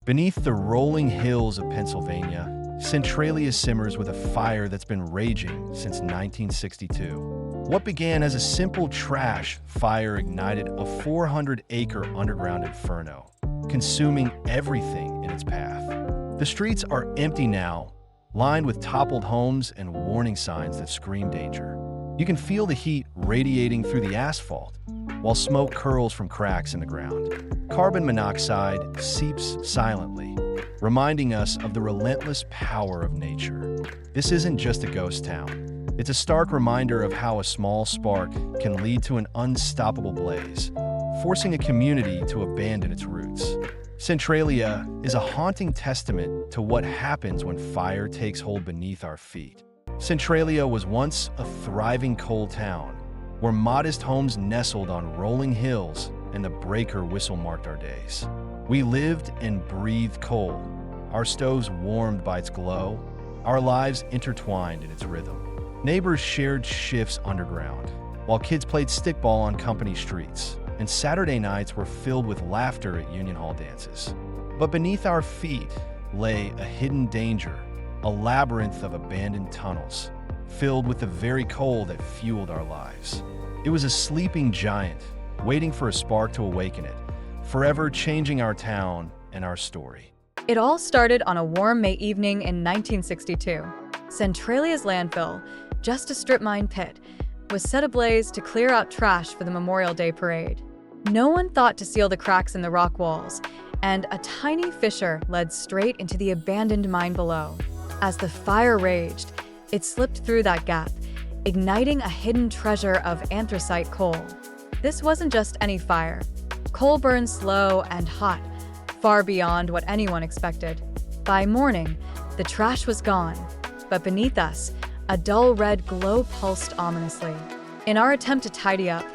Beneath the rolling hills of Pennsylvania, Centralia simmers with a fire that's been raging since 1962. What began as a simple trash fire ignited a 400-acre underground inferno, consuming everything in its path. The streets are empty now, lined with toppled homes and warning signs that scream danger. You can feel the heat radiating through the asphalt, while smoke curls from cracks in the ground. Carbon monoxide seeps silently, reminding us of the relentless power of nature. This isn't just a ghost town. It's a stark reminder of how a small spark can lead to an unstoppable blaze, forcing a community to abandon its roots. Centralia is a haunting testament to what happens when fire takes hold beneath our feet. Centralia was once a thriving coal town, where modest homes nestled on rolling hills and the breaker whistle marked our days. We lived and breathed coal, our stoves warmed by its glow, our lives intertwined in its rhythm. Neighbors shared shifts underground, while kids played stickball on company streets, and Saturday nights were filled with laughter at Union Hall dances. But beneath our feet lay a hidden danger, a labyrinth of abandoned tunnels, filled with the very coal that fueled our lives. It was a sleeping giant, waiting for a spark to awaken it, forever changing our town and our story. It all started on a warm May evening in 1962. Centralia's landfill, just a strip mine pit, was set ablaze to clear out trash for the Memorial Day parade. No one thought to seal the cracks in the rock walls, and a tiny fissure led straight into the abandoned mine below. As the fire raged, it slipped through that gap, igniting a hidden treasure of anthracite coal. This wasn't just any fire. Coal burned slow and hot, far beyond what anyone expected. By morning, the trash was gone, but beneath us, a dull red glow pulsed ominously. In our attempt to tidy up,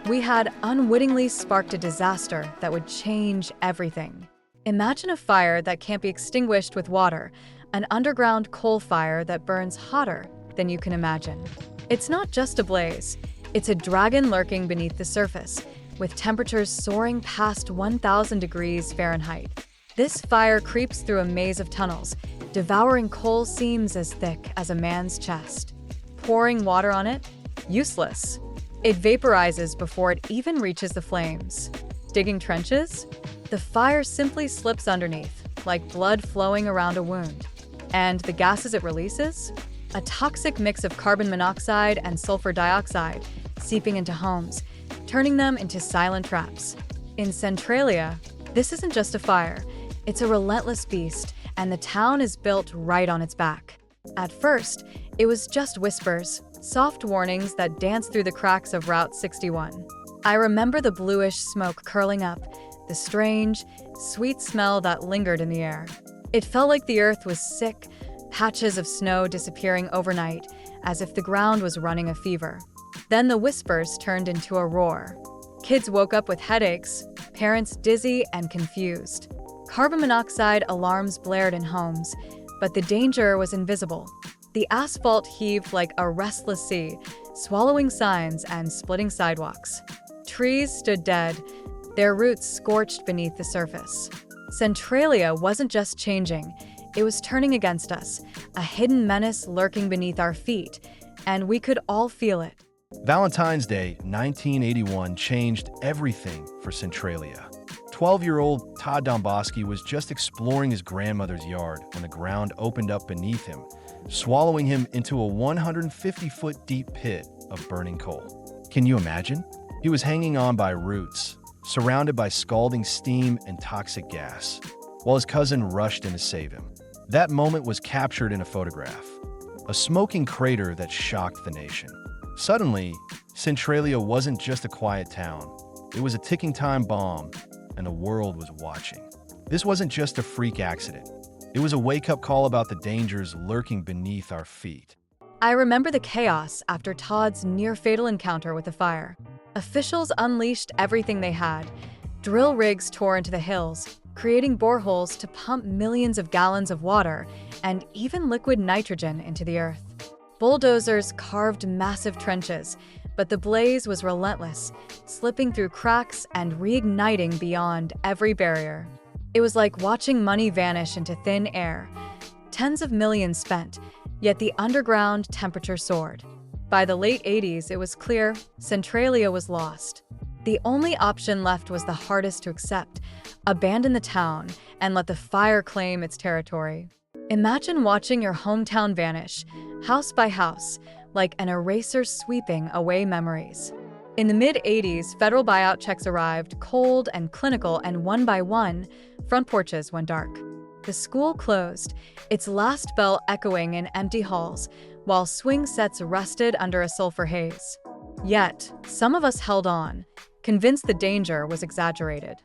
we had unwittingly sparked a disaster that would change everything. Imagine a fire that can't be extinguished with water, an underground coal fire that burns hotter than you can imagine. It's not just a blaze, it's a dragon lurking beneath the surface, with temperatures soaring past 1,000 degrees Fahrenheit. This fire creeps through a maze of tunnels, devouring coal seams as thick as a man's chest. Pouring water on it? Useless. It vaporizes before it even reaches the flames. Digging trenches? The fire simply slips underneath, like blood flowing around a wound. And the gases it releases? A toxic mix of carbon monoxide and sulfur dioxide, seeping into homes, turning them into silent traps. In Centralia, this isn't just a fire, it's a relentless beast, and the town is built right on its back. At first, it was just whispers, soft warnings that danced through the cracks of Route 61. I remember the bluish smoke curling up, the strange, sweet smell that lingered in the air. It felt like the earth was sick, patches of snow disappearing overnight, as if the ground was running a fever. Then the whispers turned into a roar. Kids woke up with headaches, parents dizzy and confused. Carbon monoxide alarms blared in homes, but the danger was invisible. The asphalt heaved like a restless sea, swallowing signs and splitting sidewalks. Trees stood dead, their roots scorched beneath the surface. Centralia wasn't just changing, it was turning against us, a hidden menace lurking beneath our feet, and we could all feel it. Valentine's Day, 1981, changed everything for Centralia. 12-year-old Todd Domboski was just exploring his grandmother's yard when the ground opened up beneath him, swallowing him into a 150-foot deep pit of burning coal. Can you imagine? He was hanging on by roots, surrounded by scalding steam and toxic gas, while his cousin rushed in to save him. That moment was captured in a photograph, a smoking crater that shocked the nation. Suddenly, Centralia wasn't just a quiet town. It was a ticking time bomb, and the world was watching. This wasn't just a freak accident. It was a wake-up call about the dangers lurking beneath our feet. I remember the chaos after Todd's near-fatal encounter with the fire. Officials unleashed everything they had. Drill rigs tore into the hills, creating boreholes to pump millions of gallons of water and even liquid nitrogen into the earth. Bulldozers carved massive trenches, but the blaze was relentless, slipping through cracks and reigniting beyond every barrier. It was like watching money vanish into thin air. Tens of millions spent, yet the underground temperature soared. By the late 80s, it was clear Centralia was lost. The only option left was the hardest to accept: abandon the town and let the fire claim its territory. Imagine watching your hometown vanish, house by house, like an eraser sweeping away memories. In the mid-80s, federal buyout checks arrived, cold and clinical, and one by one, front porches went dark. The school closed, its last bell echoing in empty halls, while swing sets rusted under a sulfur haze. Yet, some of us held on, convinced the danger was exaggerated.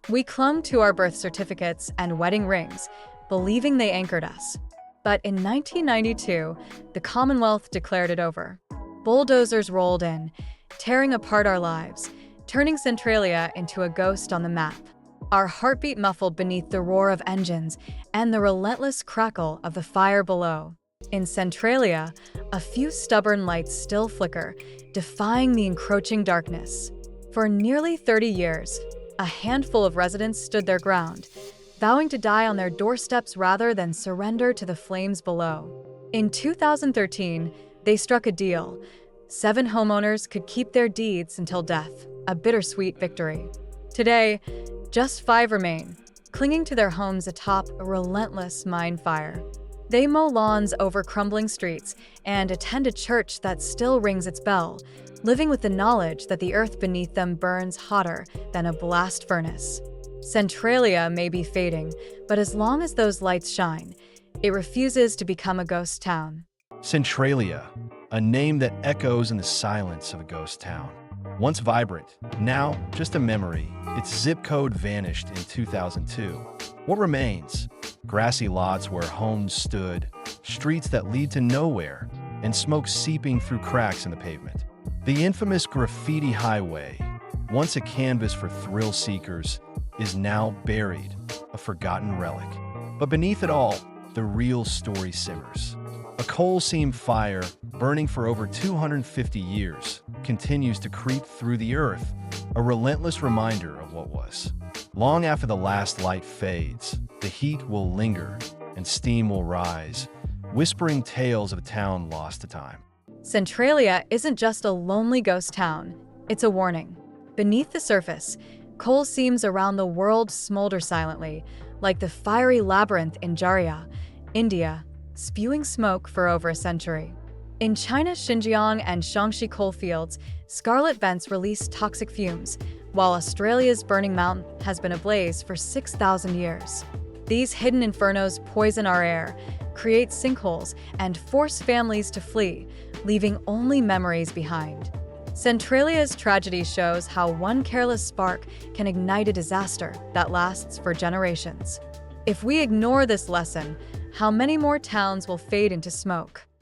We clung to our birth certificates and wedding rings, believing they anchored us. But in 1992, the Commonwealth declared it over. Bulldozers rolled in, tearing apart our lives, turning Centralia into a ghost on the map. Our heartbeat muffled beneath the roar of engines and the relentless crackle of the fire below. In Centralia, a few stubborn lights still flicker, defying the encroaching darkness. For nearly 30 years, a handful of residents stood their ground, vowing to die on their doorsteps rather than surrender to the flames below. In 2013, they struck a deal. 7 homeowners could keep their deeds until death, a bittersweet victory. Today, just 5 remain, clinging to their homes atop a relentless mine fire. They mow lawns over crumbling streets and attend a church that still rings its bell, living with the knowledge that the earth beneath them burns hotter than a blast furnace. Centralia may be fading, but as long as those lights shine, it refuses to become a ghost town. Centralia, a name that echoes in the silence of a ghost town. Once vibrant, now just a memory, its zip code vanished in 2002. What remains? Grassy lots where homes stood, streets that lead to nowhere, and smoke seeping through cracks in the pavement. The infamous Graffiti Highway, once a canvas for thrill seekers, is now buried, a forgotten relic. But beneath it all, the real story simmers. A coal seam fire, burning for over 250 years, continues to creep through the earth, a relentless reminder of what was. Long after the last light fades, the heat will linger and steam will rise, whispering tales of a town lost to time. Centralia isn't just a lonely ghost town, it's a warning. Beneath the surface, coal seams around the world smolder silently, like the fiery labyrinth in Jharia, India, spewing smoke for over a century. In China's Xinjiang and Shaanxi coalfields, scarlet vents release toxic fumes, while Australia's Burning Mountain has been ablaze for 6,000 years. These hidden infernos poison our air, create sinkholes, and force families to flee, leaving only memories behind. Centralia's tragedy shows how one careless spark can ignite a disaster that lasts for generations. If we ignore this lesson, how many more towns will fade into smoke?